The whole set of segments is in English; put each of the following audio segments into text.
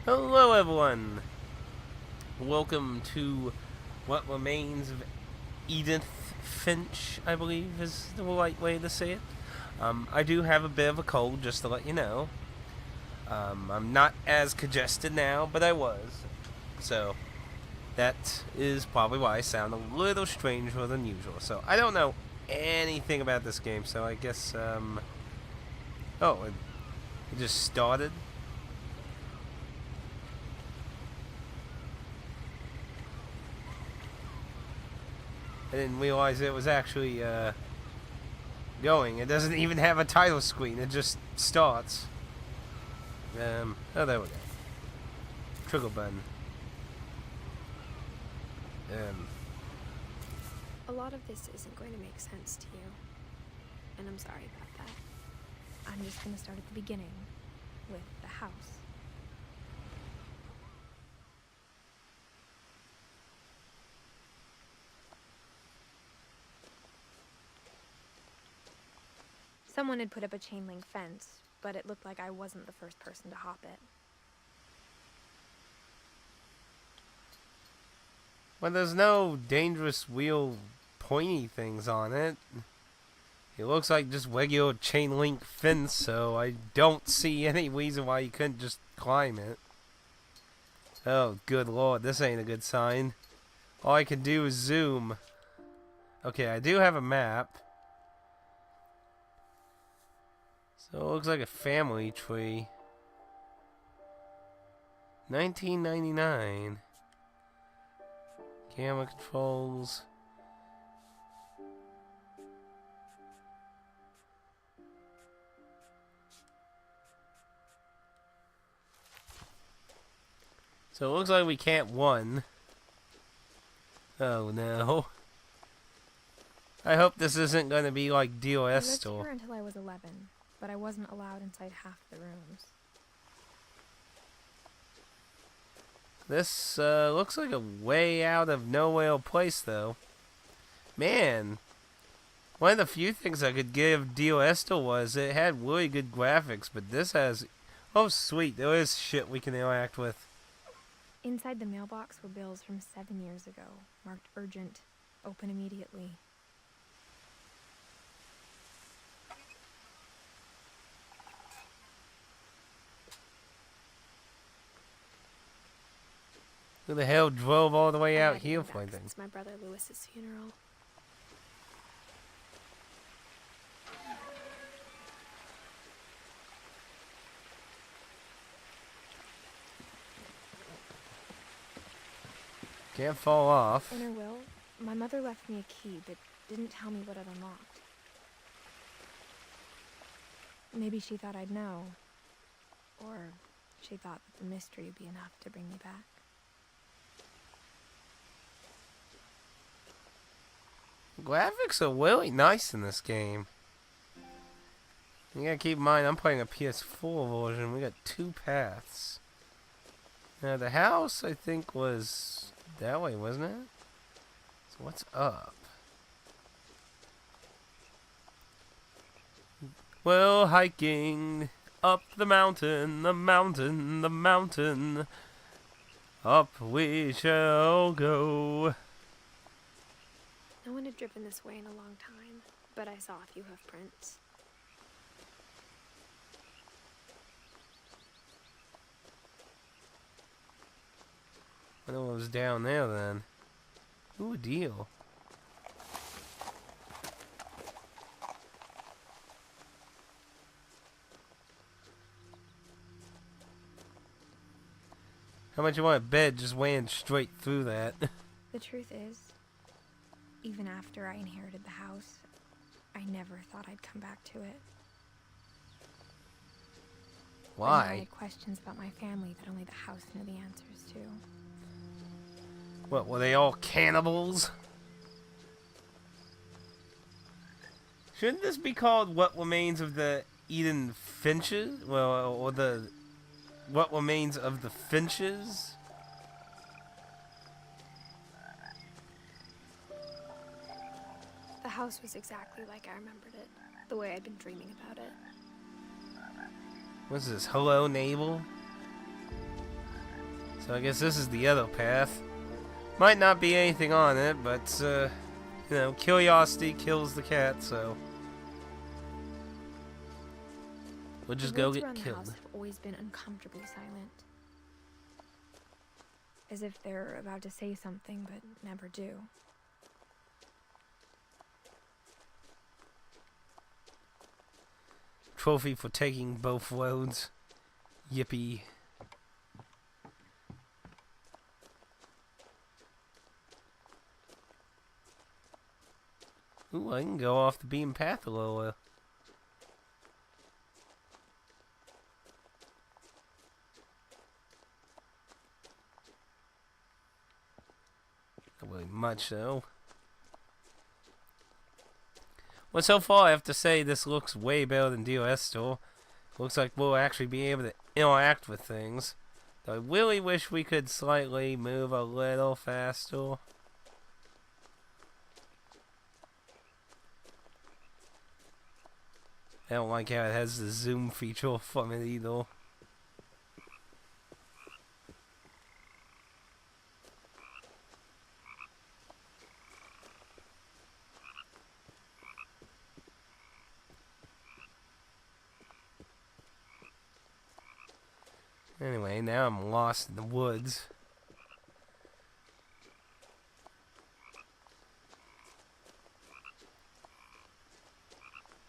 Hello, everyone. Welcome to what remains of Edith Finch, I believe is the right way to say it. I do have a bit of a cold, just to let you know. I'm not as congested now, but I was. So, that is probably why I sound a little stranger than usual. So, I don't know anything about this game, so I guess, oh, it just started? I didn't realize it was actually, going. It doesn't even have a title screen. It just starts. Oh, there we go. Trigger button. A lot of this isn't going to make sense to you, and I'm sorry about that. I'm just going to start at the beginning, with the house. Someone had put up a chain link fence, but it looked like I wasn't the first person to hop it. Well, there's no dangerous wheel pointy things on it. It looks like just regular chain link fence, so I don't see any reason why you couldn't just climb it. Oh, good lord, this ain't a good sign. All I can do is zoom. Okay, I do have a map. So it looks like a family tree. 1999. Camera controls. So it looks like we can't win. Oh no. I hope this isn't going to be like DOS I lived store. here until I was 11, but I wasn't allowed inside half the rooms. This looks like a way out of nowhere place, though. Man, one of the few things I could give DOS to was it had really good graphics, but this has... Oh, sweet, there is shit we can interact with. Inside the mailbox were bills from 7 years ago, marked urgent, open immediately. Who the hell drove all the way I out hadn't here been for back anything? since my brother Lewis's funeral. Can't fall off. In her will, my mother left me a key, but didn't tell me what it unlocked. Maybe she thought I'd know. Or she thought that the mystery would be enough to bring me back. Graphics are really nice in this game. You gotta keep in mind, I'm playing a PS4 version. We got two paths. Now, the house, I think, was that way, wasn't it? So what's up? Well, hiking up the mountain, the mountain, the mountain. Up we shall go. No one had driven this way in a long time, but I saw a few hoof prints. I know what was down there then. Ooh, deal. How much you want a bed just weighing straight through that? The truth is, even after I inherited the house, I never thought I'd come back to it. But now I Why? had questions about my family that only the house knew the answers to. What, were they all cannibals? Shouldn't this be called What Remains of the Eden Finches? Well, or the What Remains of the Finches? The house was exactly like I remembered it, the way I'd been dreaming about it. What's this? Hello, Navel? So I guess this is the other path. Might not be anything on it, but, you know, curiosity kills the cat, so... We'll just go get The killed. house have always been uncomfortably silent. As if they're about to say something, but never do. Trophy for taking both roads. Yippee. Ooh, I can go off the beaten path a little. Not really much, though. Well, so far, I have to say this looks way better than DOS Store. Looks like we'll actually be able to interact with things. Though I really wish we could slightly move a little faster. I don't like how it has the zoom feature from it either. Anyway, now I'm lost in the woods.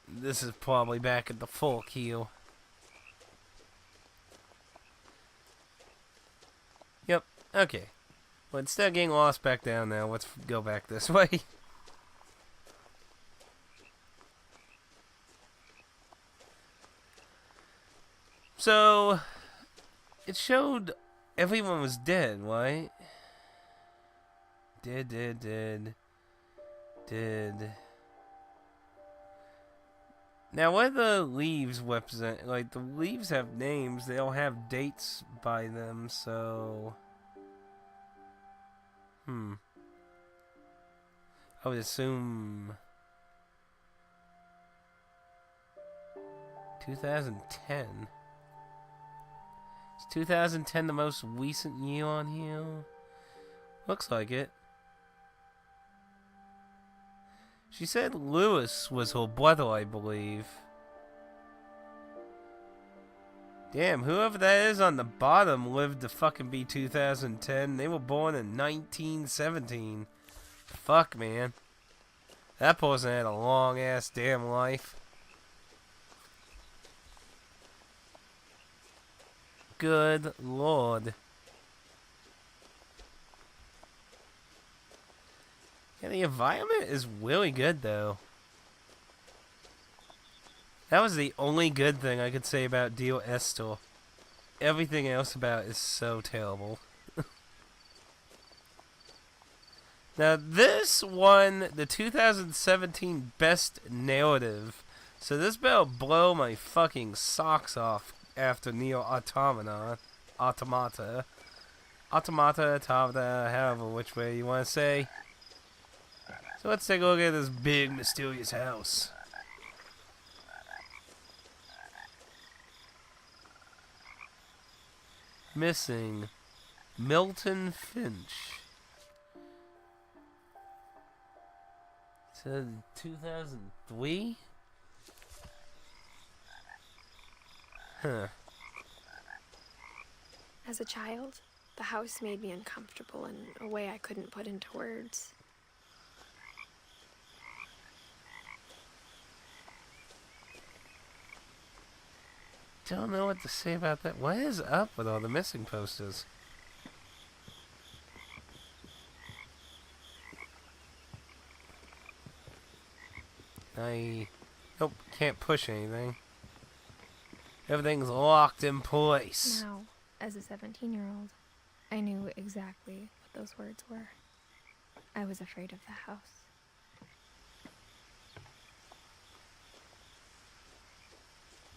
This is probably back at the fork heel. Yep, okay. Well, instead of getting lost back down now, let's go back this way. So, it showed everyone was dead, right? Dead. Now, what do the leaves represent? Like, the leaves have names. They all have dates by them, so... I would assume... 2010. Is 2010 the most recent year on here? Looks like it. She said Lewis was her brother, I believe. Damn, whoever that is on the bottom lived to fucking be 2010. They were born in 1917. Fuck, man. That person had a long-ass damn life. Good lord. Yeah, the environment is really good, though. That was the only good thing I could say about Dio Estor. Everything else about it is so terrible. Now, this won the 2017 Best Narrative. So this better blow my fucking socks off after Neo Automata. Automata, however which way you want to say. So let's take a look at this big, mysterious house. Missing Milton Finch. Said 2003? Huh. As a child, the house made me uncomfortable in a way I couldn't put into words. Don't know what to say about that. What is up with all the missing posters? Nope, can't push anything. Everything's locked in place. Now, as a 17-year-old, I knew exactly what those words were. I was afraid of the house.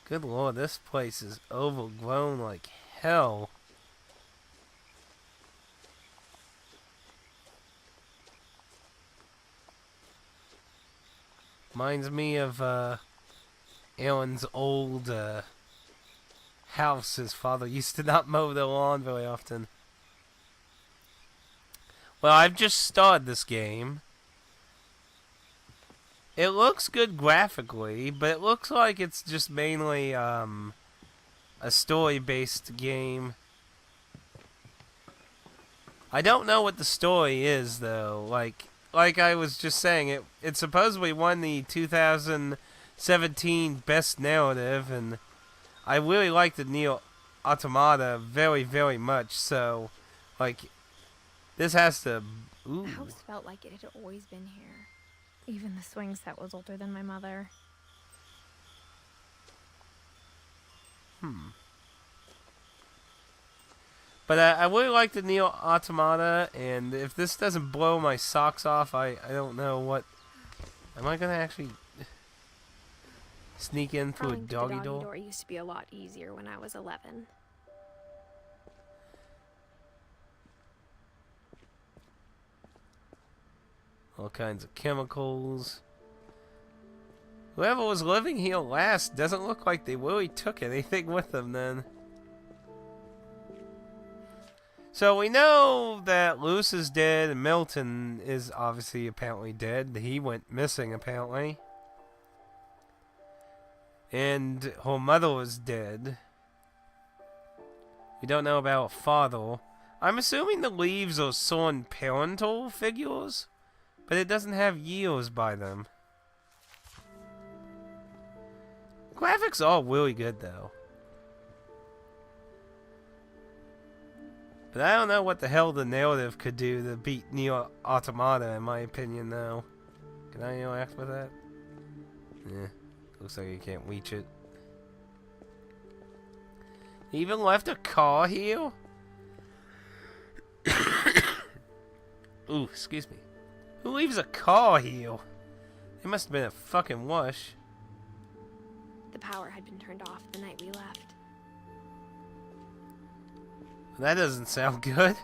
Good lord, this place is overgrown like hell. Reminds me of Alan's old house. His father used to not mow the lawn very often. Well, I've just started this game. It looks good graphically, but it looks like it's just mainly a story-based game. I don't know what the story is though. Like I was just saying, it supposedly won the 2017 Best Narrative, and I really like the Neo Automata very, very much. So, like, this has to. Ooh. The house felt like it had always been here. Even the swing set was older than my mother. But I really like the Neo Automata, and if this doesn't blow my socks off, I don't know what. Am I gonna actually sneak in through a Crawling through the doggy doggy door? door used to be a lot easier when I was 11. All kinds of chemicals. Whoever was living here last doesn't look like they really took anything with them then. So we know that Luce is dead and Milton is obviously apparently dead. He went missing apparently. And her mother was dead. We don't know about her father. I'm assuming the leaves are sworn parental figures, but it doesn't have years by them. Graphics are really good though. But I don't know what the hell the narrative could do to beat Neo Automata, in my opinion, though. Can I interact with that? Yeah. Looks like you can't reach it. He even left a car here? Ooh, excuse me. Who leaves a car here? It must have been a fucking wash. The power had been turned off the night we left. That doesn't sound good.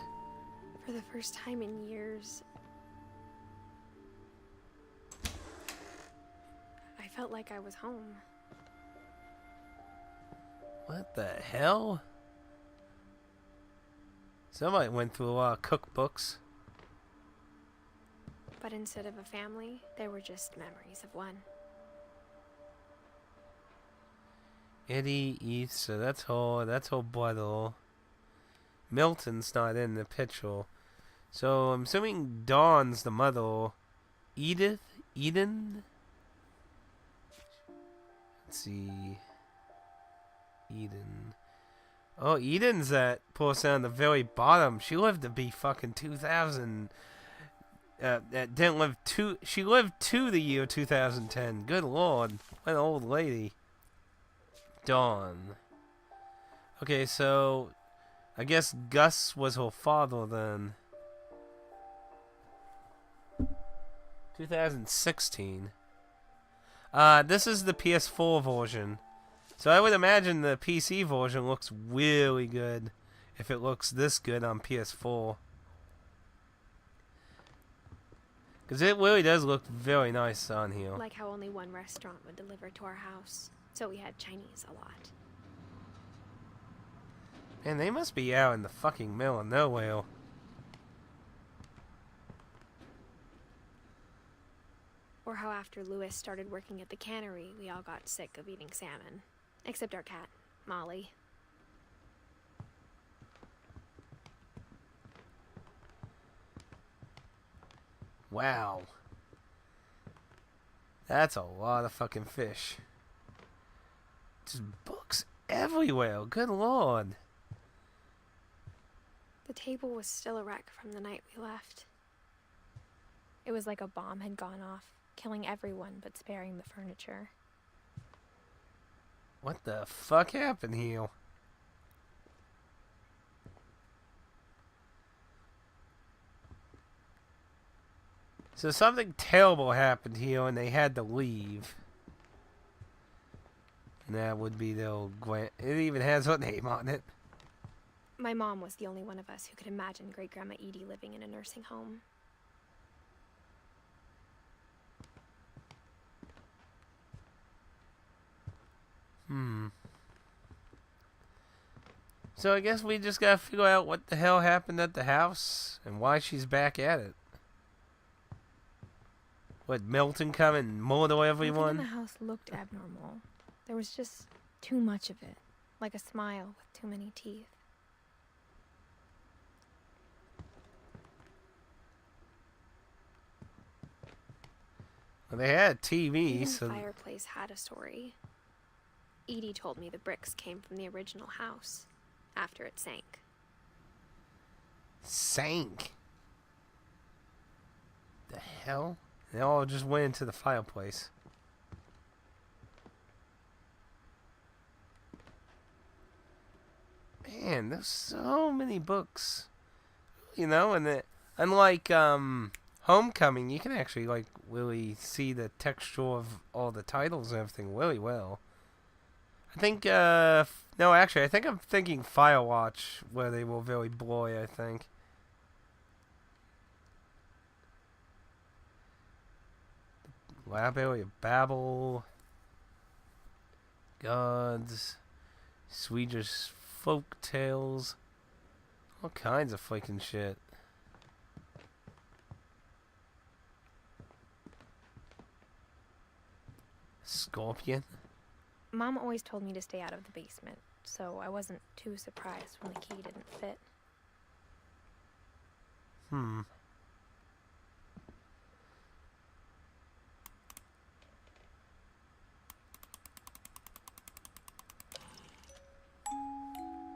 For the first time in years, I felt like I was home. What the hell? Somebody went through a lot of cookbooks. But instead of a family, there were just memories of one. Eddie eats, so that's her brother. Milton's not in the picture. So I'm assuming Dawn's the mother. Edith? Eden? Let's see. Eden. Oh, Eden's that person on the very bottom. She lived to be fucking 2000. Didn't live to. She lived to the year 2010. Good lord. What an old lady. Dawn. Okay, so I guess Gus was her father then. 2016. This is the PS4 version. So I would imagine the PC version looks really good if it looks this good on PS4. Because it really does look very nice on here. Like how only one restaurant would deliver to our house, so we had Chinese a lot. Man, they must be out in the fucking middle of nowhere. Or how after Lewis started working at the cannery, we all got sick of eating salmon. Except our cat, Molly. Wow. That's a lot of fucking fish. Just books everywhere. Good lord. The table was still a wreck from the night we left. It was like a bomb had gone off, killing everyone but sparing the furniture. What the fuck happened here? So something terrible happened here and they had to leave. And that would be the old Gwen. It even has her name on it. My mom was the only one of us who could imagine Great-Grandma Edie living in a nursing home. So I guess we just gotta figure out what the hell happened at the house and why she's back at it. What, Milton come and murder Nothing in everyone? the house looked abnormal. There was just too much of it, like a smile with too many teeth. Well, they had a TV, Even so... the fireplace had a story. Edie told me the bricks came from the original house, after it sank. Sank? The hell? They all just went into the fireplace. Man, there's so many books. You know, and unlike Homecoming, you can actually like really see the texture of all the titles and everything really well. I think no, actually, I think I'm thinking Firewatch, where they were very blurry, I think. Library of Babel, Gods, Swedish folk tales, all kinds of freaking shit. Scorpion? Mom always told me to stay out of the basement, so I wasn't too surprised when the key didn't fit.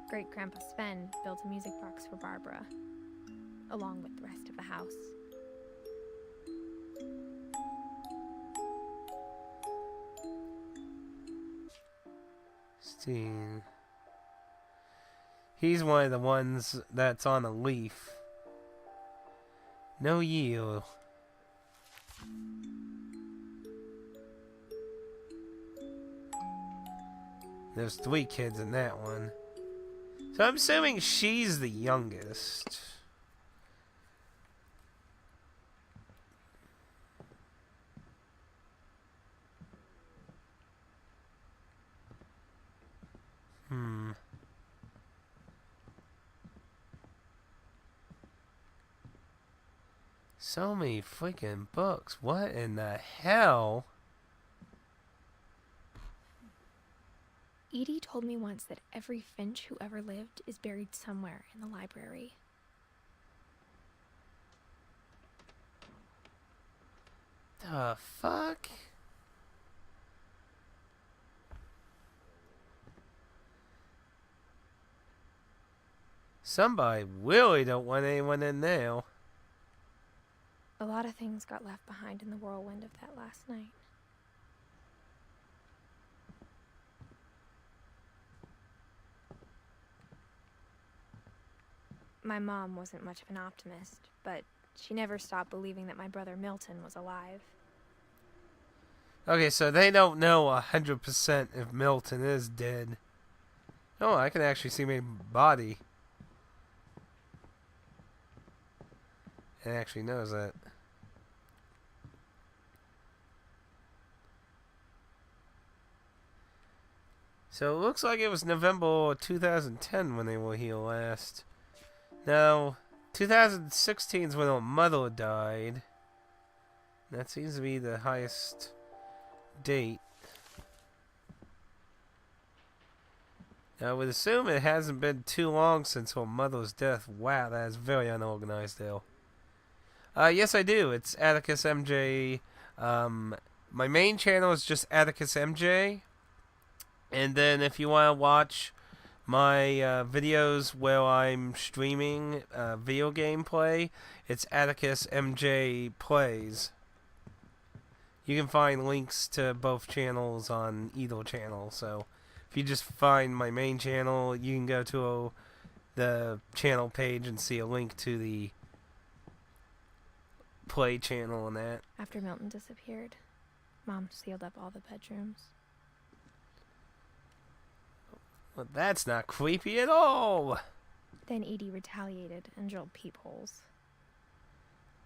Great-Grandpa Sven built a music box for Barbara, along with the rest of the house. Steen. He's one of the ones that's on a leaf. No yield. There's 3 kids in that one. So I'm assuming she's the youngest. So many freaking books. What in the hell? Edie told me once that every Finch who ever lived is buried somewhere in the library. The fuck? Somebody really don't want anyone in there. A lot of things got left behind in the whirlwind of that last night. My mom wasn't much of an optimist, but she never stopped believing that my brother Milton was alive. Okay, so they don't know 100% if Milton is dead. Oh, I can actually see my body. It actually knows that. So it looks like it was November 2010 when they were here last. Now, 2016 is when her mother died. That seems to be the highest date. I would assume it hasn't been too long since her mother's death. Wow, that is very unorganized there. Yes, I do. It's Atticusmj. My main channel is just Atticusmj. And then if you want to watch my videos where I'm streaming video gameplay, it's Atticusmj Plays. You can find links to both channels on either channel. So if you just find my main channel, you can go to the channel page and see a link to the Play channel and that. After Milton disappeared, Mom sealed up all the bedrooms. Well, that's not creepy at all. Then Edie retaliated and drilled peepholes.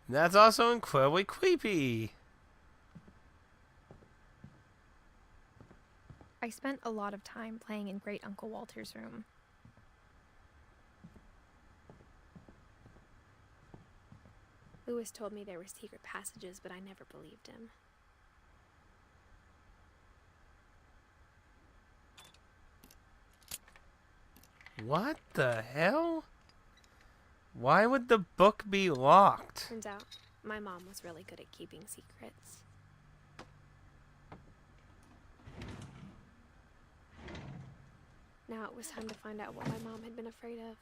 That's also incredibly creepy. I spent a lot of time playing in Great Uncle Walter's room. Lewis told me there were secret passages, but I never believed him. What the hell? Why would the book be locked? Turns out, my mom was really good at keeping secrets. Now it was time to find out what my mom had been afraid of.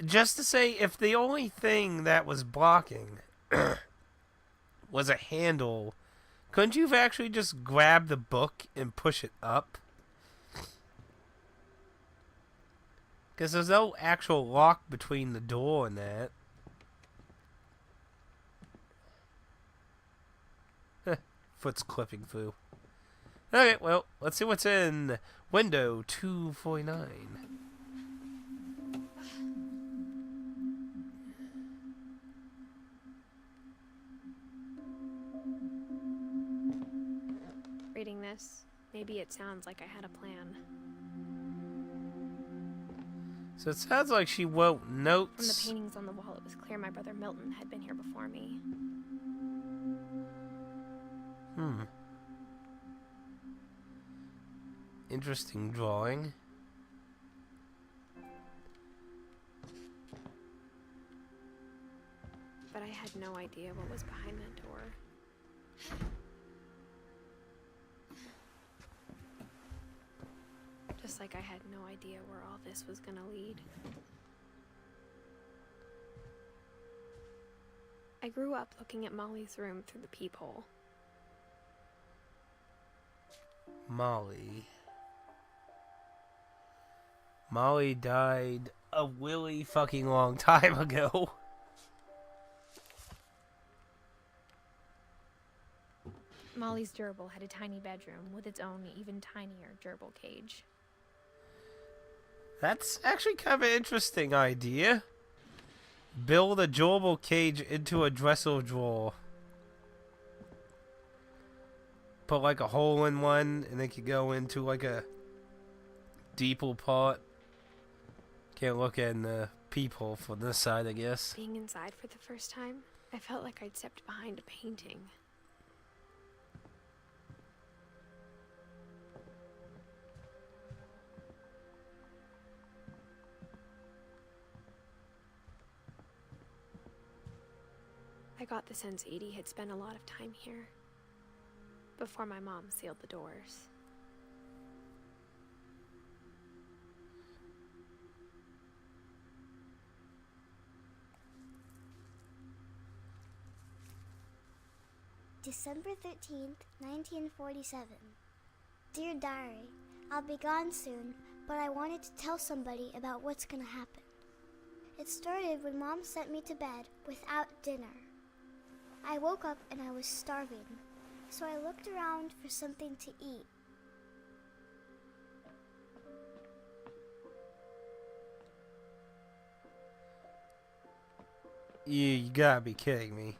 Just to say, if the only thing that was blocking was a handle, couldn't you have actually just grabbed the book and push it up? Because there's no actual lock between the door and that. Foot's clipping through. Okay, well, let's see what's in window 249. Reading this, maybe it sounds like I had a plan. So it sounds like she wrote notes. From the paintings on the wall, it was clear my brother Milton had been here before me. Interesting drawing. But I had no idea what was behind that door. Just like I had no idea where all this was gonna lead. I grew up looking at Molly's room through the peephole. Molly. Molly died a really fucking long time ago. Molly's gerbil had a tiny bedroom with its own even tinier gerbil cage. That's actually kind of an interesting idea. Build a gerbil cage into a dresser drawer. Put like a hole in one, and they could go into like a deeper part. Can't look in the peephole from this side, I guess. Being inside for the first time, I felt like I'd stepped behind a painting. I got the sense Edie had spent a lot of time here, before my mom sealed the doors. December 13th, 1947. Dear Diary, I'll be gone soon, but I wanted to tell somebody about what's gonna happen. It started when Mom sent me to bed without dinner. I woke up and I was starving, so I looked around for something to eat. You gotta be kidding me.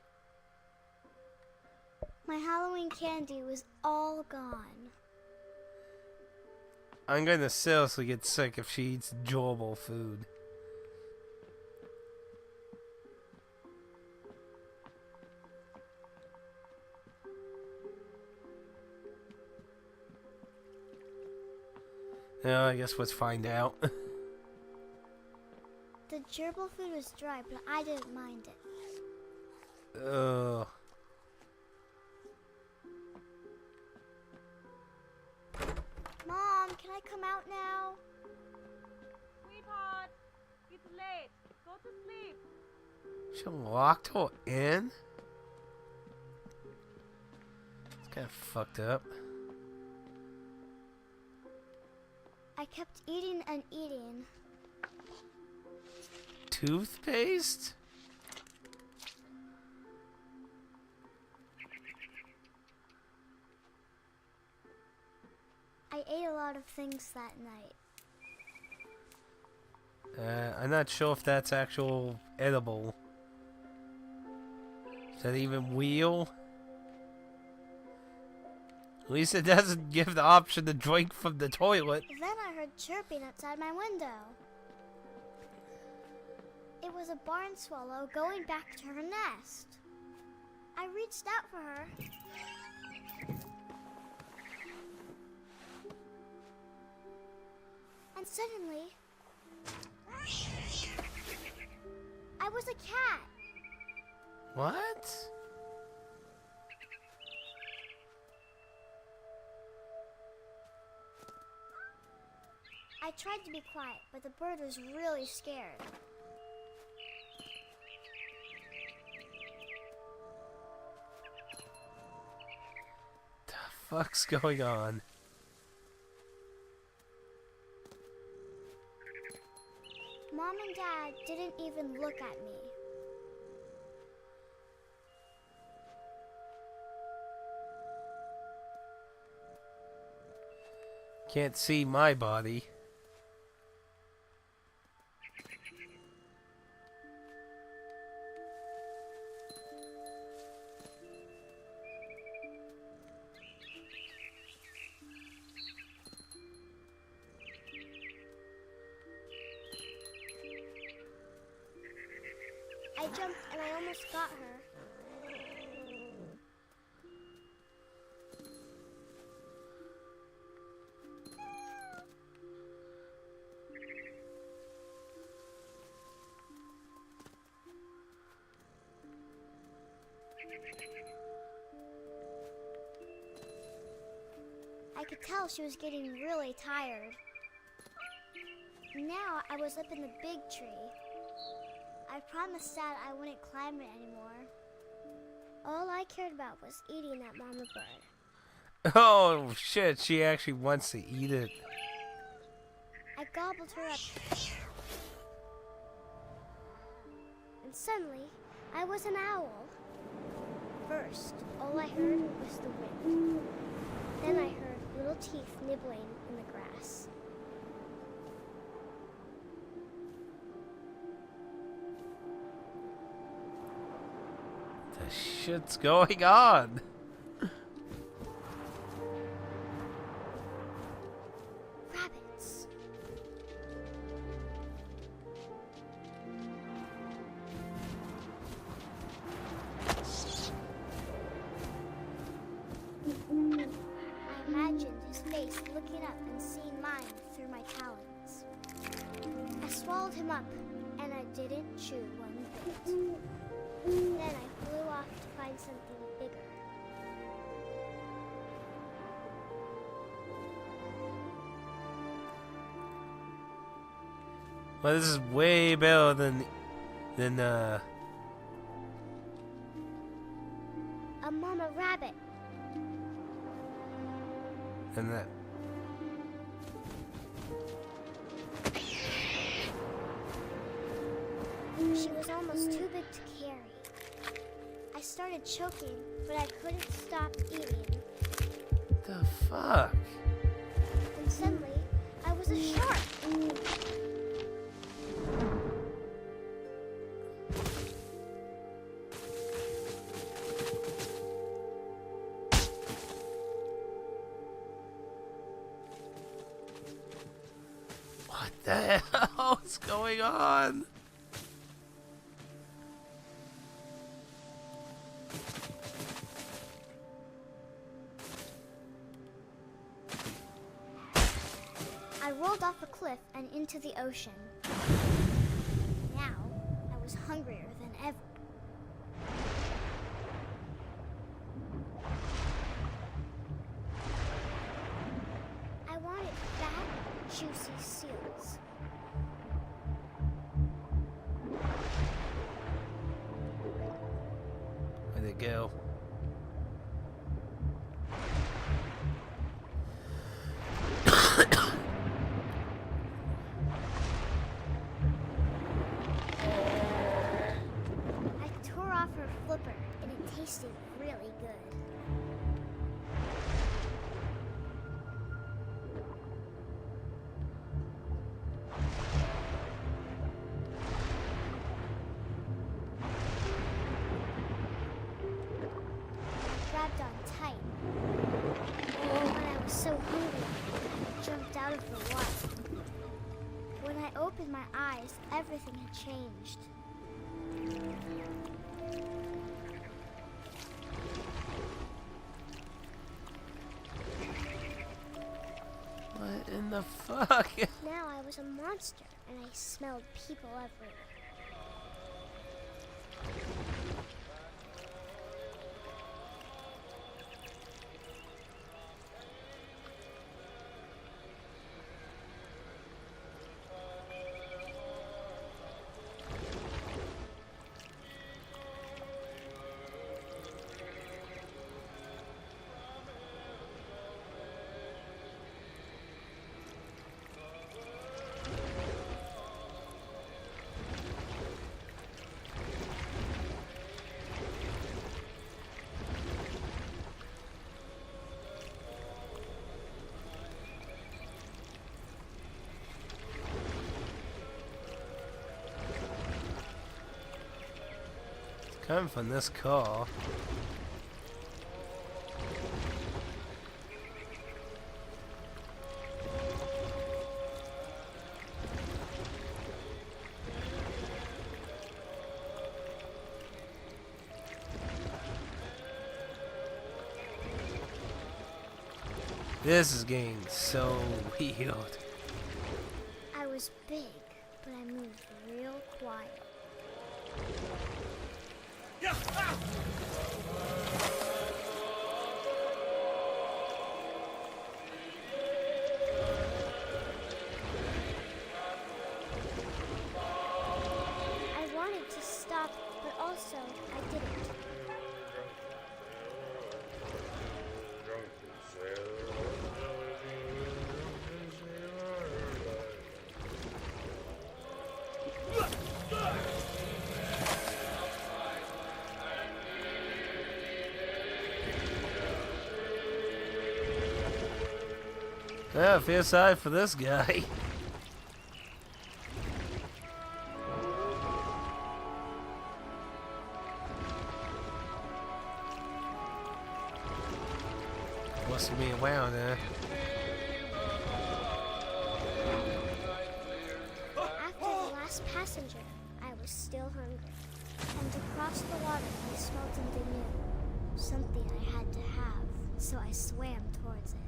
My Halloween candy was all gone. I'm gonna seriously get sick if she eats gerbil food. Yeah, I guess let's find out. The gerbil food was dry, but I didn't mind it. Ugh. Mom, can I come out now? Sweetheart, it's late. Go to sleep. She locked her in? It's kind of fucked up. I kept eating and eating. Toothpaste? I ate a lot of things that night. I'm not sure if that's actual edible. Is that even real? At least it doesn't give the option to drink from the toilet. Then I heard chirping outside my window. It was a barn swallow going back to her nest. I reached out for her. And suddenly, I was a cat. What? I tried to be quiet, but the bird was really scared. The fuck's going on? Mom and Dad didn't even look at me. Can't see my body. I jumped and I almost got her. I could tell she was getting really tired. Now I was up in the big tree. I promised Dad I wouldn't climb it anymore. All I cared about was eating that mama bird. Oh shit, she actually wants to eat it. I gobbled her up. And suddenly, I was an owl. First, all I heard was the wind. Then I heard little teeth nibbling in the grass. The shit's going on? Rabbits. I imagined his face looking up and seeing mine through my talons. I swallowed him up, and I didn't chew one bit. Then I flew off to find something bigger. Well, this is way better than A mama rabbit. than that. She was almost too big to carry. I started choking, but I couldn't stop eating. The fuck? And suddenly, I was a shark. What the hell is going on? I rolled off a cliff and into the ocean. Now, I was hungrier than ever. I wanted fat, juicy seals. Where'd it go? I tore off her flipper, and it tasted really good. I grabbed on tight. When I was so hungry, I jumped out of the water. opened my eyes, everything had changed. What in the fuck? Now I was a monster, and I smelled people everywhere. Coming from this car. This is getting so weird. I was big, but I moved real quiet. I wanted to stop, but also I didn't. Yeah, I feel sorry for this guy. Must be around there. After the last passenger, I was still hungry. And across the water, I smelled something new. Something I had to have, so I swam towards it.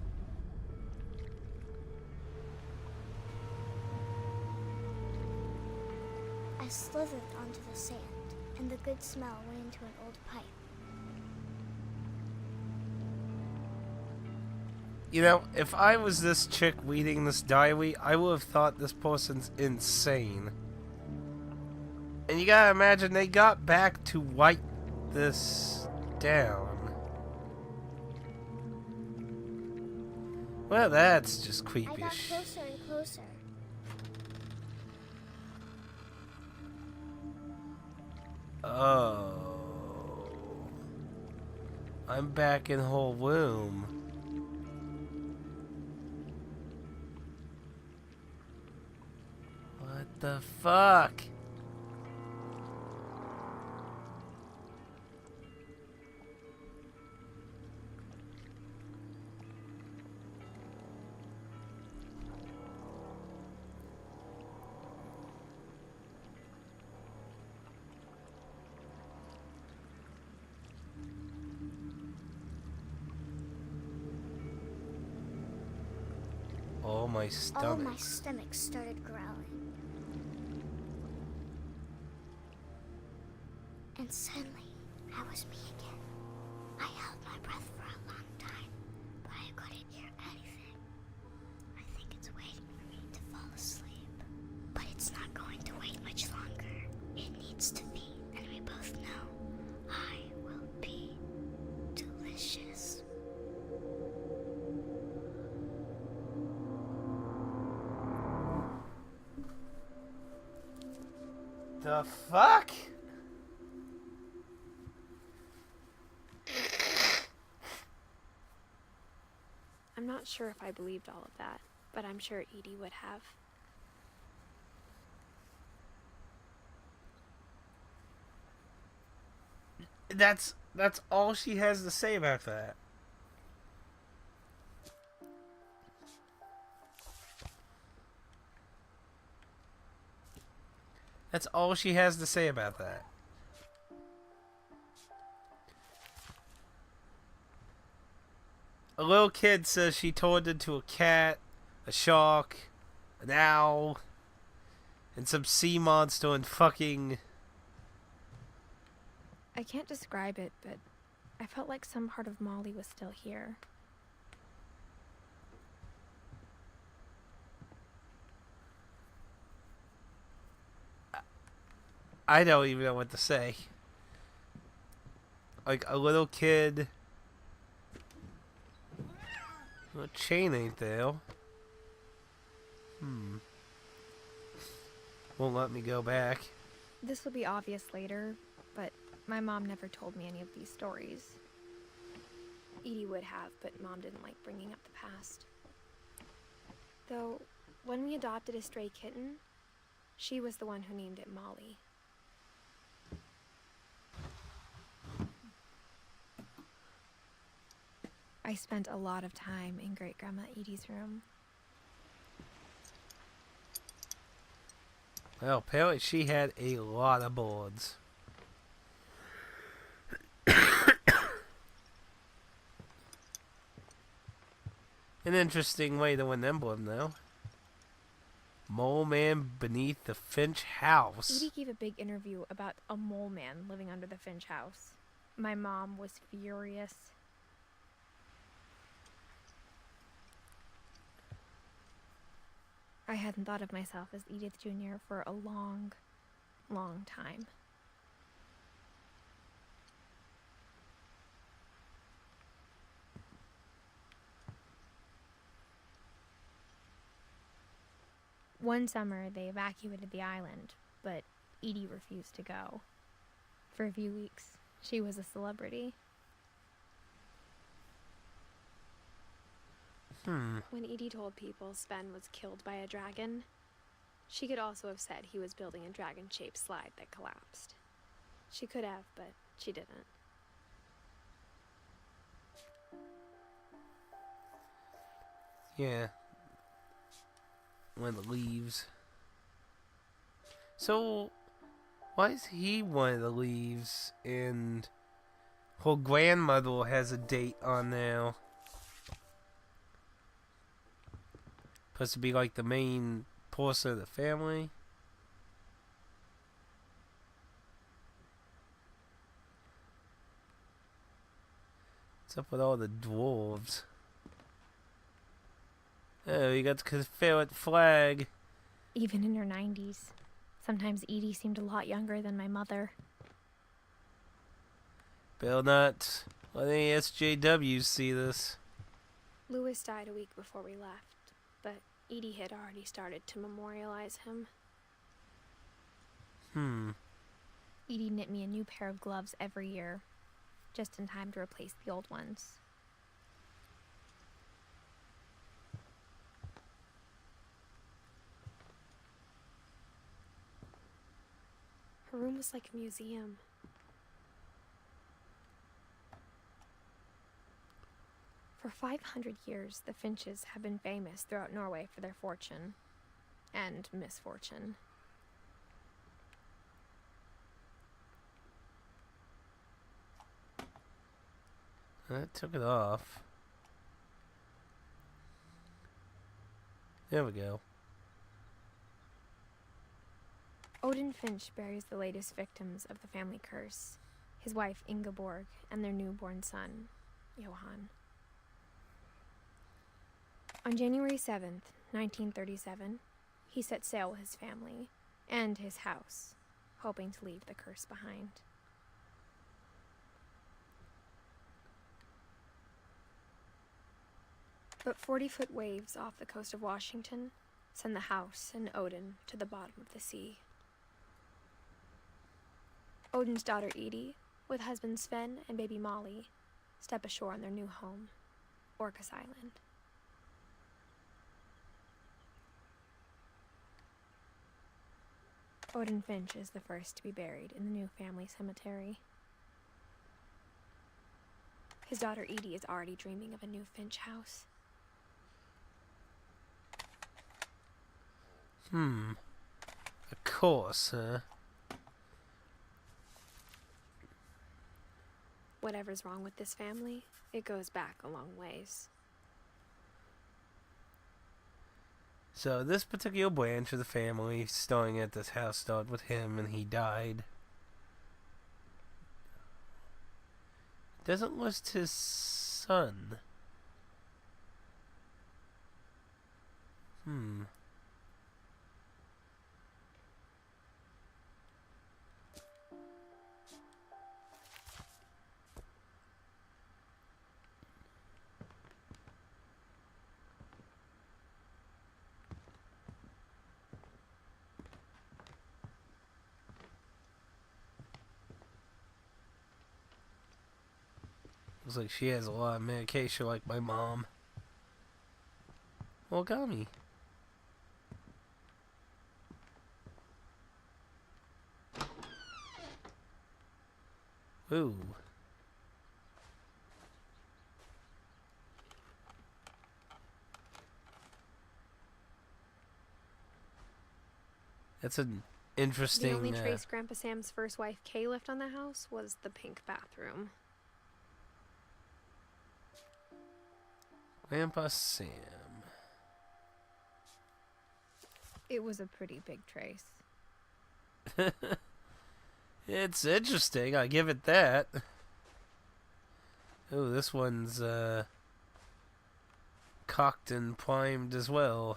I slithered onto the sand, and the good smell went into an old pipe. You know, if I was this chick reading this diary, I would have thought this person's insane. And you gotta imagine they got back to write this down. Well, that's just I creepy. got closer and closer. Oh. I'm back in whole room. What the fuck? Oh, my stomach. Oh, my stomach started growling. And suddenly, I was me again. I held my breath for a long time, but I couldn't hear anything. I think it's waiting for me to fall asleep. But it's not going to wait much longer. It needs to be, and we both know I will be delicious. The fuck? I'm not sure if I believed all of that, but I'm sure Edie would have. That's all she has to say about that. That's all she has to say about that. A little kid says she turned into a cat, a shark, an owl, and some sea monster and fucking... I can't describe it, but I felt like some part of Molly was still here. I don't even know what to say. Like a little kid. The chain ain't there. Won't let me go back. This will be obvious later, but my mom never told me any of these stories. Edie would have, but Mom didn't like bringing up the past. Though, when we adopted a stray kitten, she was the one who named it Molly. I spent a lot of time in Great-Grandma Edie's room. Well, apparently she had a lot of boards. An interesting way to win emblem, though. Mole man beneath the Finch house. Edie gave a big interview about a mole man living under the Finch house. My mom was furious. I hadn't thought of myself as Edith Jr. for a long, long time. One summer, they evacuated the island, but Edie refused to go. For a few weeks, she was a celebrity. When Edie told people Sven was killed by a dragon, she could also have said he was building a dragon-shaped slide that collapsed. She could have, but she didn't. Yeah. One of the leaves. So, why is he one of the leaves? And her grandmother has a date on now. Supposed to be like the main person of the family. What's up with all the dwarves? Oh, you got the Confederate flag. Even in her 90s, sometimes Edie seemed a lot younger than my mother. Better not let any SJWs see this. Lewis died a week before we left, but Edie had already started to memorialize him. Edie knit me a new pair of gloves every year, just in time to replace the old ones. Her room was like a museum. For 500 years, the Finches have been famous throughout Norway for their fortune and misfortune. That took it off. There we go. Odin Finch buries the latest victims of the family curse, his wife Ingeborg and their newborn son, Johann. On January 7th, 1937, he set sail with his family and his house, hoping to leave the curse behind. But 40-foot waves off the coast of Washington send the house and Odin to the bottom of the sea. Odin's daughter Edie, with husband Sven and baby Molly, step ashore on their new home, Orcas Island. Odin Finch is the first to be buried in the new family cemetery. His daughter Edie is already dreaming of a new Finch house. A course, huh? Whatever's wrong with this family, it goes back a long ways. So this particular branch of the family starting at this house started with him and he died. Doesn't list his son. Looks like she has a lot of medication like my mom. Origami. Ooh. That's an interesting... The only trace Grandpa Sam's first wife, Kay, left on the house was the pink bathroom. Grandpa Sam. It was a pretty big trace. It's interesting, I give it that. Oh, this one's cocked and primed as well.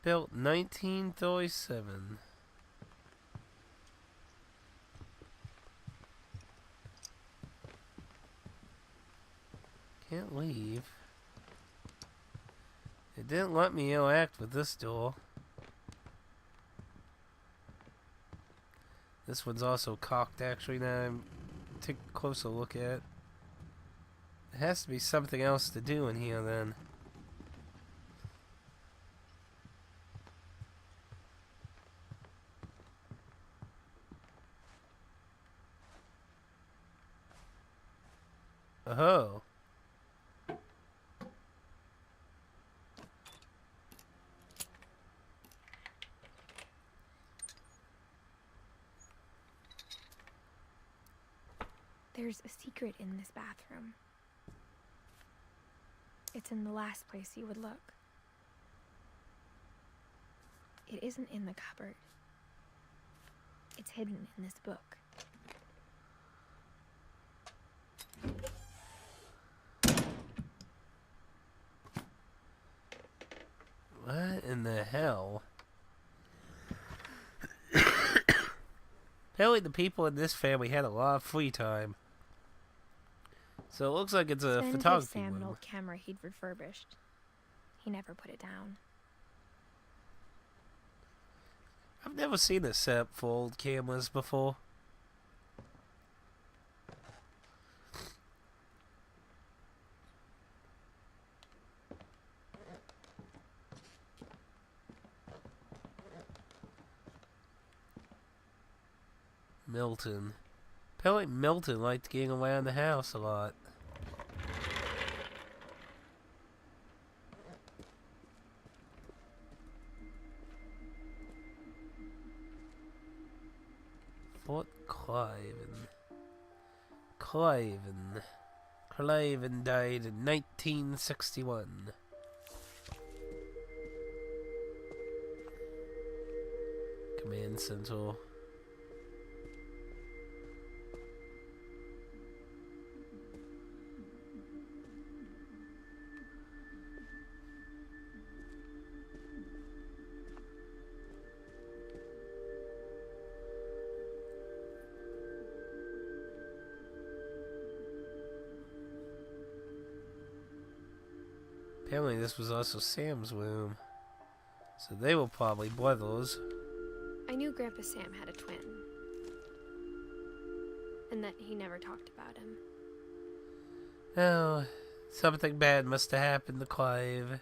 Built 1937. Can't leave. It didn't let me interact with this door. This one's also cocked actually now I'm take a closer look at. There has to be something else to do in here then. Oh. There's a secret in this bathroom. It's in the last place you would look. It isn't in the cupboard. It's hidden in this book. What in the hell? Apparently the people in this family had a lot of free time. So it looks like it's a Sven gave photography Sam an room. old camera he'd refurbished. He never put it down. I've never seen a setup for old cameras before. Milton. Apparently Milton liked getting around the house a lot. Fort Cliven. Cliven died in 1961. Command Center. Apparently this was also Sam's room. So they were probably brothers. I knew Grandpa Sam had a twin. And that he never talked about him. Oh, something bad must have happened to Clive.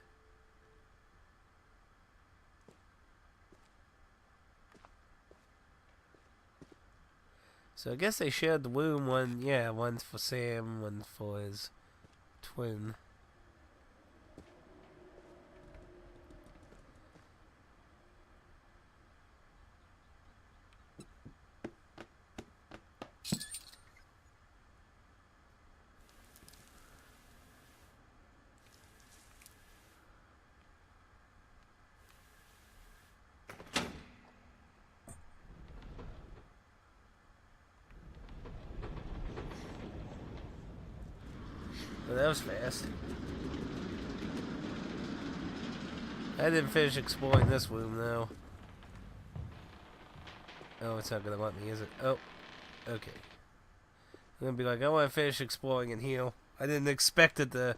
So I guess they shared the womb. One's for Sam, one's for his twin. Well, that was fast. I didn't finish exploring this room, though. Oh, it's not gonna let me, is it? Oh, okay. I'm gonna be like, I want to finish exploring and heal. I didn't expect it to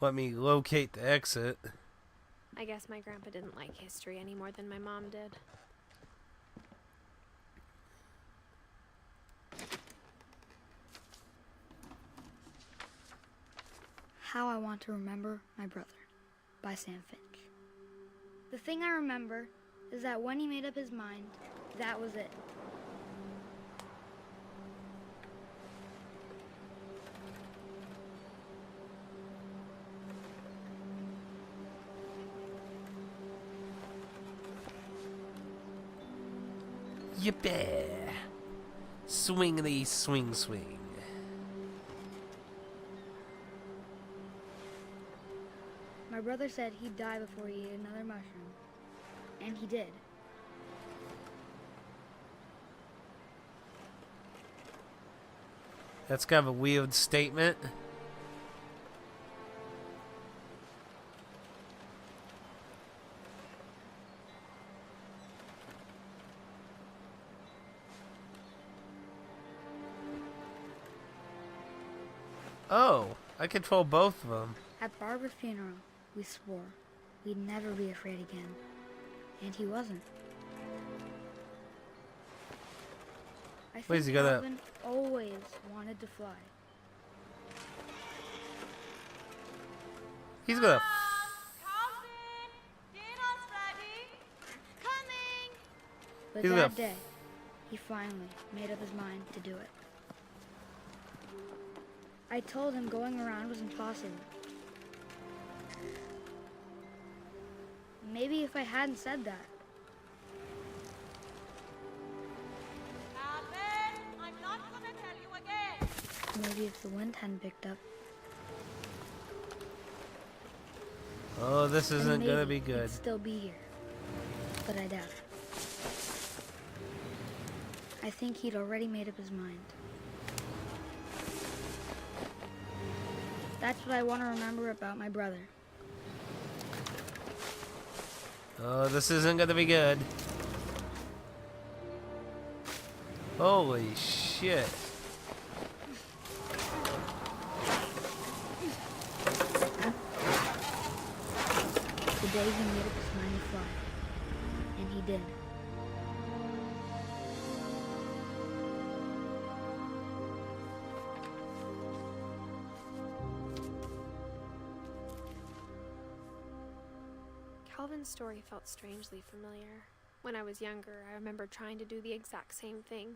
let me locate the exit. I guess my grandpa didn't like history any more than my mom did. How I Want to Remember My Brother by Sam Finch. The thing I remember is that when he made up his mind, that was it. Yippee! Swingity swing swing. My brother said he'd die before he ate another mushroom. And he did. That's kind of a weird statement. Oh, I control both of them. At Barbara's funeral, we swore we'd never be afraid again. And he wasn't. I Wait, is think he gonna- Calvin always wanted to fly. He's gonna. Calvin, dinner's ready. Coming! But He's that gonna- day, he finally made up his mind to do it. I told him going around was impossible. Maybe if I hadn't said that, Calvin, I'm not gonna tell you again. maybe if the wind hadn't picked up, Oh, this then isn't gonna maybe be good. he'd still be here. But I doubt it. I think he'd already made up his mind. That's what I want to remember about my brother. Oh, this isn't gonna be good. Holy shit. The day he made up his mind to fly. And he did. Calvin's story felt strangely familiar. When I was younger, I remember trying to do the exact same thing.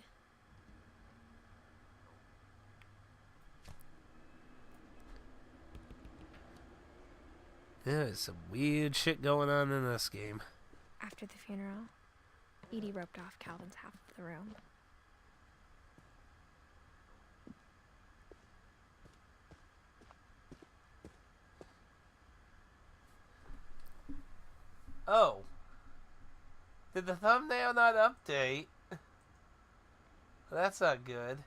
There's some weird shit going on in this game. After the funeral, Edie roped off Calvin's half of the room. Oh. Did the thumbnail not update? That's not good.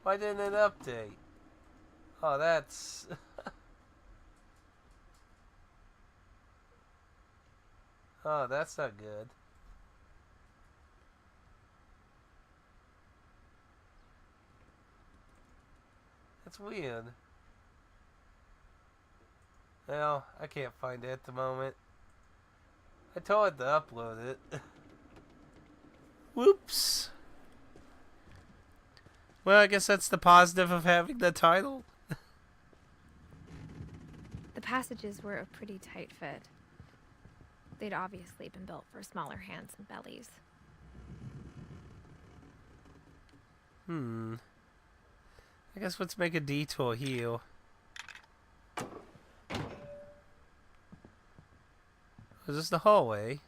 Why didn't it update? Oh, that's... Oh, that's not good. That's weird. Well, I can't find it at the moment. I told it to upload it. Whoops. Well, I guess that's the positive of having the title. The passages were a pretty tight fit. They'd obviously been built for smaller hands and bellies. I guess let's make a detour here. Is this the hallway?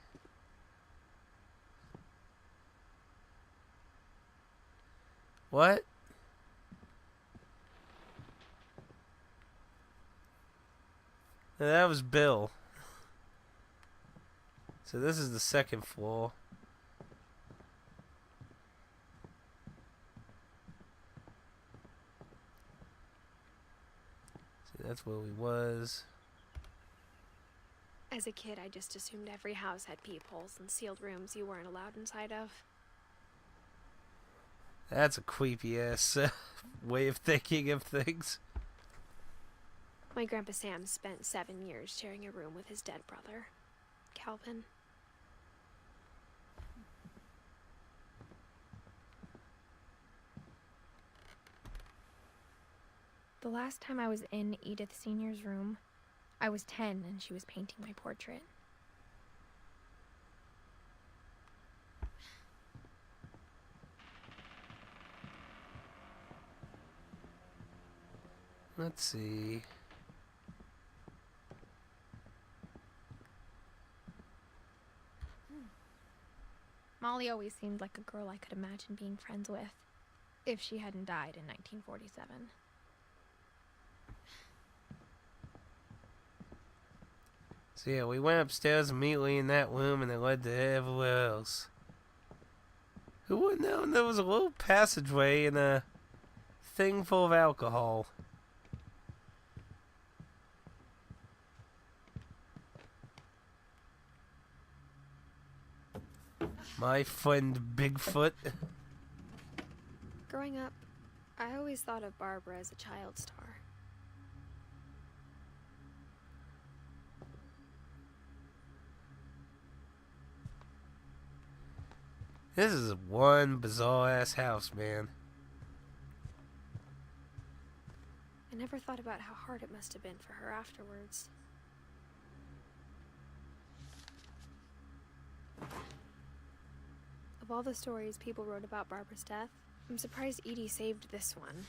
What? That was Bill. So this is the second floor. See, that's where we was. As a kid, I just assumed every house had peepholes and sealed rooms you weren't allowed inside of. That's a creepy ass way of thinking of things. My Grandpa Sam spent 7 years sharing a room with his dead brother, Calvin. The last time I was in Edith Sr.'s room, I was 10 and she was painting my portrait. Let's see. Molly always seemed like a girl I could imagine being friends with, if she hadn't died in 1947. So yeah, we went upstairs immediately in that room and it led to everywhere else. Who would have known there was a little passageway and a thing full of alcohol? My friend Bigfoot. Growing up, I always thought of Barbara as a child star. This is one bizarre ass house, man. I never thought about how hard it must have been for her afterwards. Of all the stories people wrote about Barbara's death, I'm surprised Edie saved this one.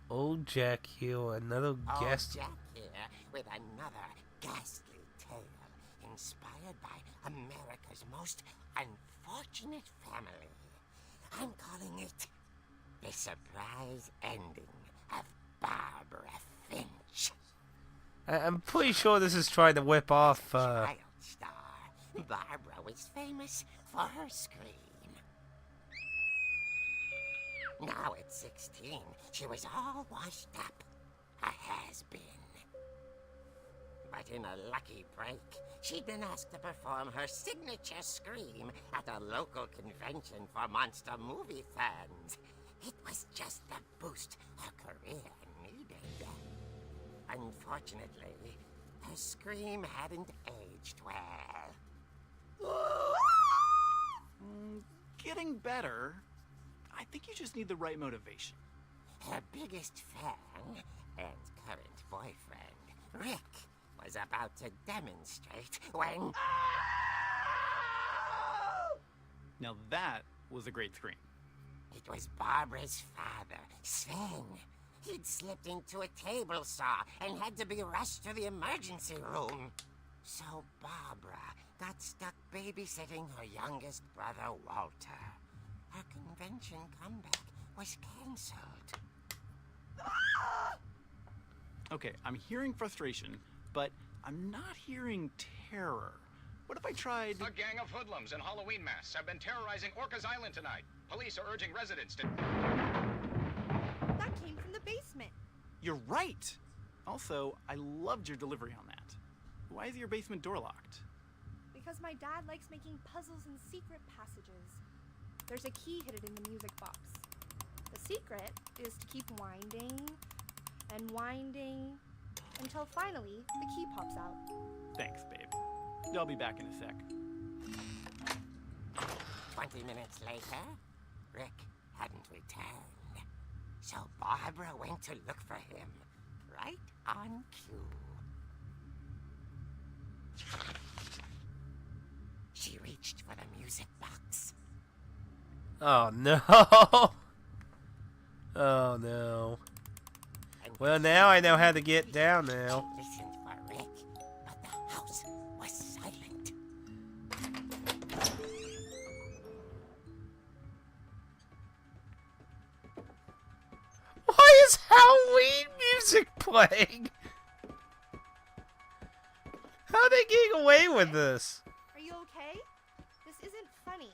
Old Jack here, another guest. Jack here with another ghastly tale inspired by America's most unfortunate family. I'm calling it The Surprise Ending of Barbara Finch. I'm pretty sure this is trying to whip off, Child star, Barbara was famous for her scream. Now at 16, she was all washed up, a has-been. But in a lucky break, she'd been asked to perform her signature scream at a local convention for monster movie fans. It was just the boost her career needed. Unfortunately, her scream hadn't aged well. Getting better. I think you just need the right motivation. Her biggest fan and current boyfriend, Rick, was about to demonstrate when... Now that was a great scream. It was Barbara's father, Sven. He'd slipped into a table saw and had to be rushed to the emergency room. So Barbara got stuck babysitting her youngest brother, Walter. Her convention comeback was cancelled. Okay, I'm hearing frustration, but I'm not hearing terror. What if I tried... A gang of hoodlums in Halloween masks have been terrorizing Orcas Island tonight. Police are urging residents to... That came from the basement. You're right! Also, I loved your delivery on that. Why is your basement door locked? Because my dad likes making puzzles and secret passages. There's a key hidden in the music box. The secret is to keep winding and winding until finally the key pops out. Thanks, babe. I'll be back in a sec. 20 minutes later, Rick hadn't returned. So Barbara went to look for him, right on cue. She reached for the music box. Oh no! Oh no. And Well, now I know how to get down now. listened for Rick, but the house was silent. Why is Halloween music playing? How are they getting away with this? Are you okay? This isn't funny.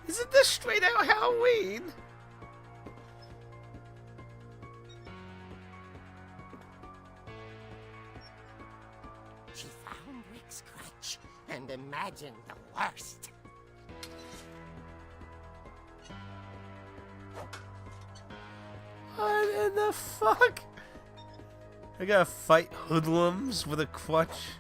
Isn't this straight out Halloween? She found Rick's crutch and imagined the worst. What in the fuck? I gotta fight hoodlums with a crutch.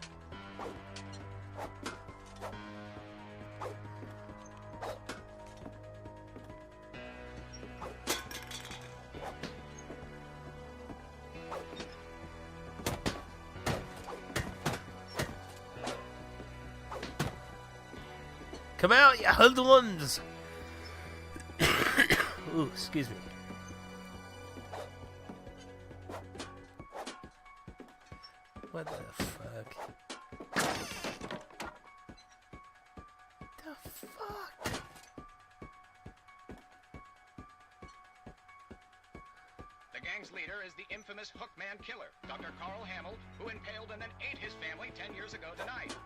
Come out, you hoodlums! Ooh, excuse me. What the fuck? The fuck? The gang's leader is the infamous Hookman killer, Dr. Carl Hamill, who impaled and then ate his family 10 years ago tonight.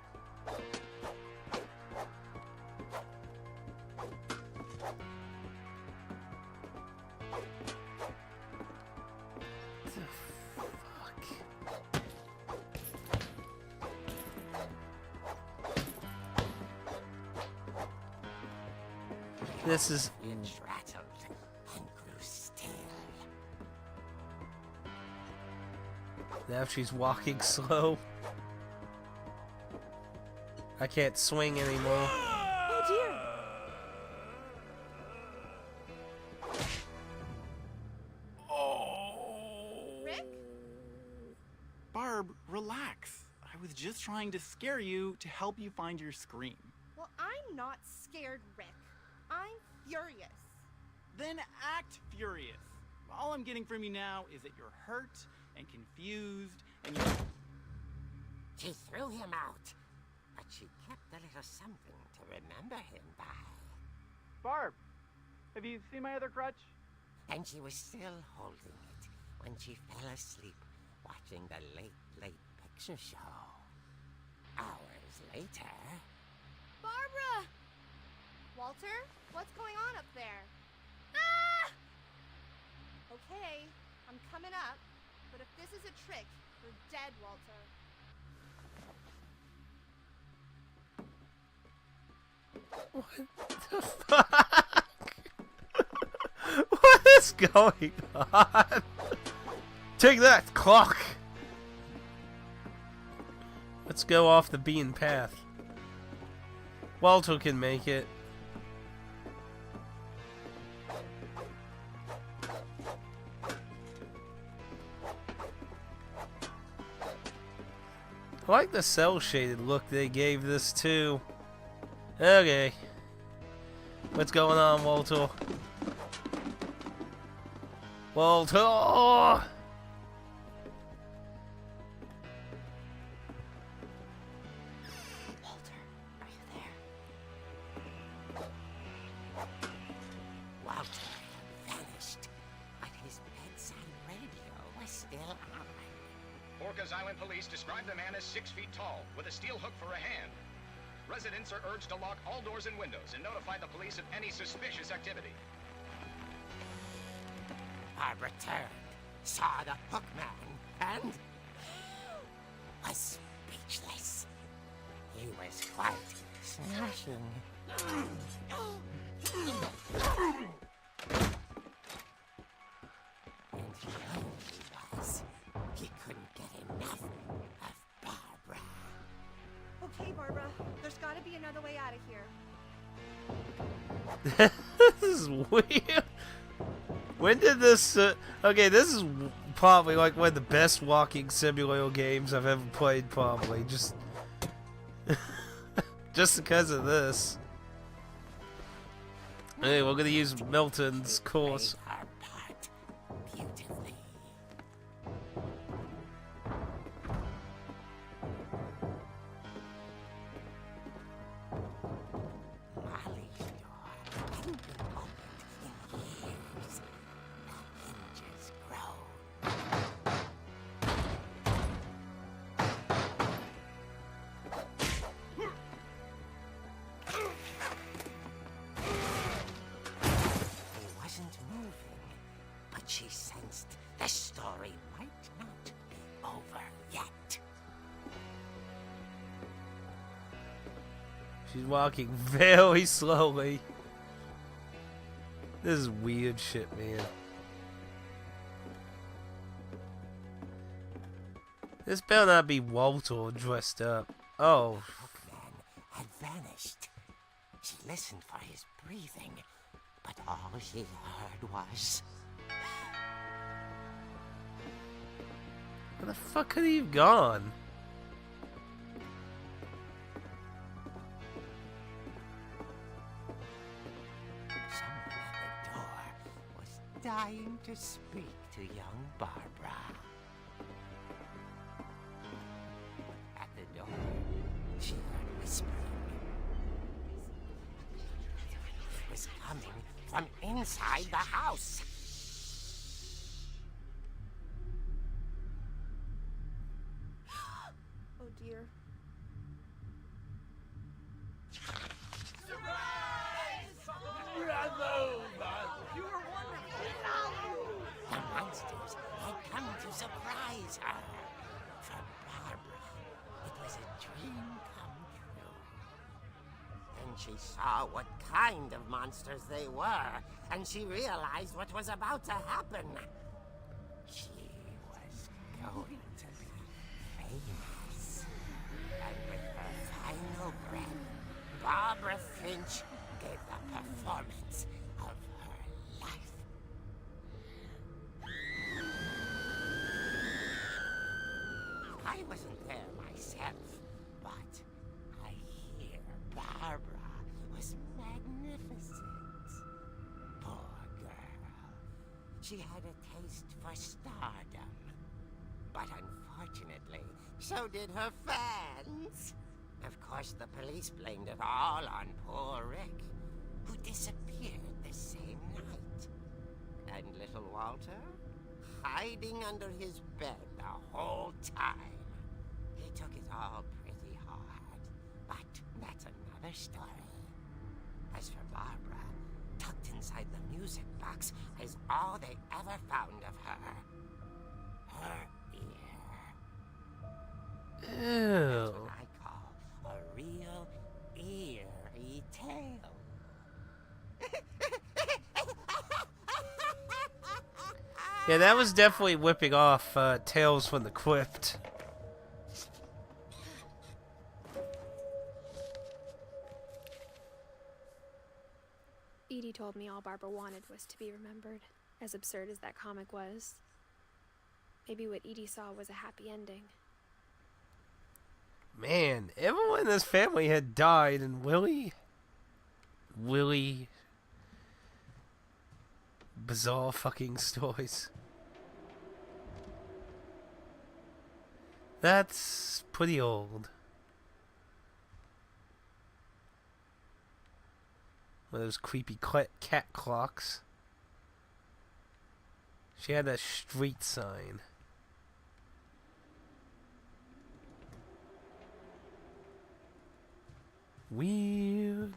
This is Finch rattled and grew still. now she's walking slow. I can't swing anymore. Oh dear! Rick? Barb, relax. I was just trying to scare you to help you find your scream. Well, I'm not scared, Rick. I'm furious. Then act furious. All I'm getting from you now is that you're hurt and confused and you... She threw him out, but she kept a little something to remember him by. Barb, have you seen my other crutch? And she was still holding it when she fell asleep watching the late picture show. Hours later... Barbara! Walter, what's going on up there? Ah! Okay, I'm coming up, but if this is a trick, you're dead, Walter. What the fuck? What is going on? Take that, clock! Let's go off the beaten path. Walter can make it. I like the cel-shaded look they gave this too. Okay. What's going on, Walter? Walter! Walter, are you there? Walter had vanished, but his bedside radio was still on. Orcas Island police describe the man as 6 feet tall, with a steel hook for a hand. Residents are urged to lock all doors and windows and notify the police of any suspicious activity. Barb returned, saw the Hookman, and was speechless. He was quite smashing. And lonely he was. He couldn't get enough of Barbara. Okay, Barbara, there's gotta be another way out of here. This is weird. When did this... okay, this is probably like one of the best walking simulator games I've ever played, probably. Just... just because of this. Hey, we're gonna use Milton's course. Our part beautifully. Molly's door hadn't been opened in years. The hinges groan. He wasn't moving, but she sensed the story might not be over yet. She's walking very slowly. This is weird shit, man. This better not be Walter dressed up. Oh. Hookman had vanished. She listened for his breathing, but all she heard was... Where the fuck could he have gone? Someone at the door was dying to speak to young Barbara. At the door, she heard whispering. It was coming from inside the house. Oh dear. The monsters had come to surprise her. For Barbara, it was a dream come true. Then she saw what kind of monsters they were, and she realized what was about to happen. She was going to be famous. And with her final breath, Barbara Finch gave the performance of her life. I wasn't there myself, but I hear Barbara was magnificent. Poor girl. She had a taste for stardom. But unfortunately, so did her fans. Of course, the police blamed it all on poor Rick, who disappeared the same night. And little Walter? Hiding under his bed the whole time. He took it all pretty hard, but that's another story. As for Barbara, tucked inside the music box is all they ever found of her. Her ear. Ew. What I call a real eerie tale. Yeah, that was definitely whipping off Tales from the Crypt. Edie told me all Barbara wanted was to be remembered, as absurd as that comic was. Maybe what Edie saw was a happy ending. Man, everyone in this family had died, and Willie, bizarre fucking stories. That's pretty old. One of those creepy cat clocks. She had a street sign. Weird.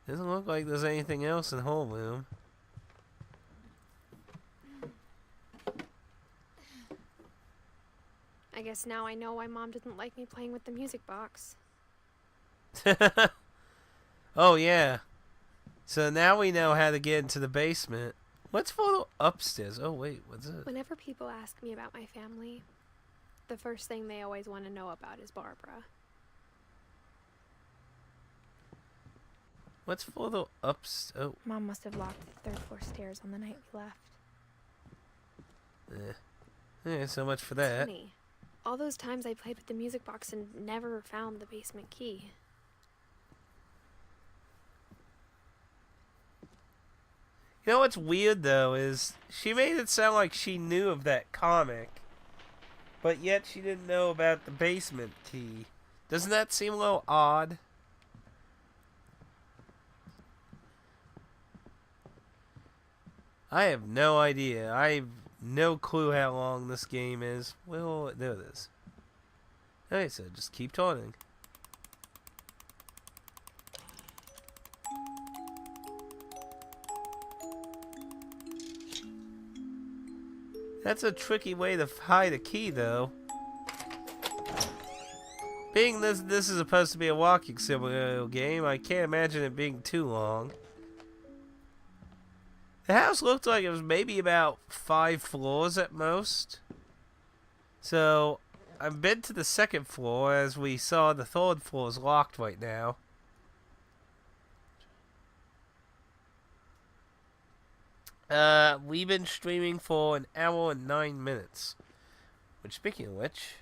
Doesn't look like there's anything else in the whole room. I guess now I know why Mom didn't like me playing with the music box. Oh, yeah. So now we know how to get into the basement. Let's follow upstairs. Oh, wait, what's this? Whenever people ask me about my family, The first thing they always want to know about is Barbara. What's for the ups? Oh, Mom must have locked the third floor stairs on the night we left. yeah. So much for that. Funny. All those times I played with the music box and never found the basement key. You know what's weird though is she made it sound like she knew of that comic, but yet she didn't know about the basement key. Doesn't that seem a little odd? I have no idea. I have no clue how long this game is. Well, there it is. Okay, so just keep talking. That's a tricky way to hide a key, though. Being this is supposed to be a walking simulator game, I can't imagine it being too long. The house looked like it was maybe about 5 floors at most. So, I've been to the second floor, as we saw the third floor is locked right now. We've been streaming for 1 hour and 9 minutes. Which, speaking of which,